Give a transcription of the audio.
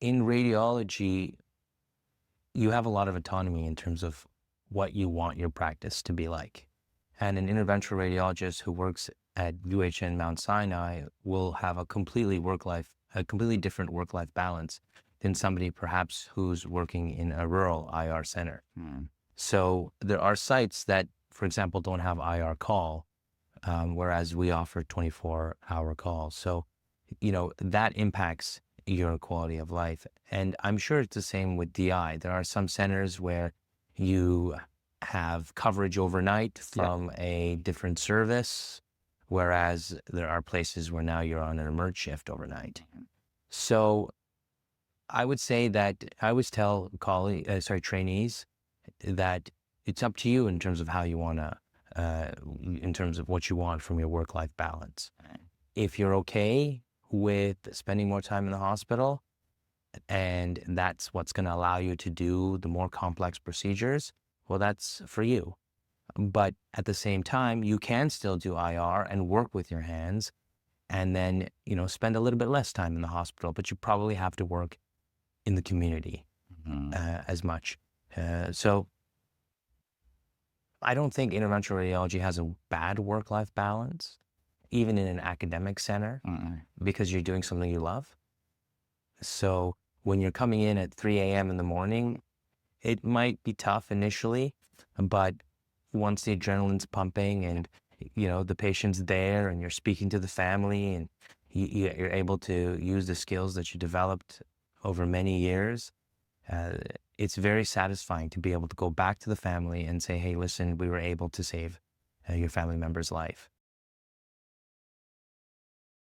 in radiology, you have a lot of autonomy in terms of what you want your practice to be like. And an interventional radiologist who works at UHN Mount Sinai will have a completely different work-life balance than somebody perhaps who's working in a rural IR center. Mm. So there are sites that, for example, don't have IR call, whereas we offer 24-hour calls. So, that impacts your quality of life. And I'm sure it's the same with DI. There are some centers where you have coverage overnight Yeah. from a different service, whereas there are places where now you're on an emerge shift overnight. So I would say that I always tell trainees that it's up to you in terms of how you want to, in terms of what you want from your work-life balance. If you're okay with spending more time in the hospital and that's what's going to allow you to do the more complex procedures, well, that's for you. But at the same time, you can still do IR and work with your hands and then, spend a little bit less time in the hospital, but you probably have to work in the community Mhm. as much. So I don't think interventional radiology has a bad work-life balance, even in an academic center, Mm. because you're doing something you love. So when you're coming in at 3 a.m. in the morning, it might be tough initially, but once the adrenaline's pumping and the patient's there and you're speaking to the family and you're able to use the skills that you developed over many years, uh, it's very satisfying to be able to go back to the family and say, hey, listen, we were able to save your family member's life.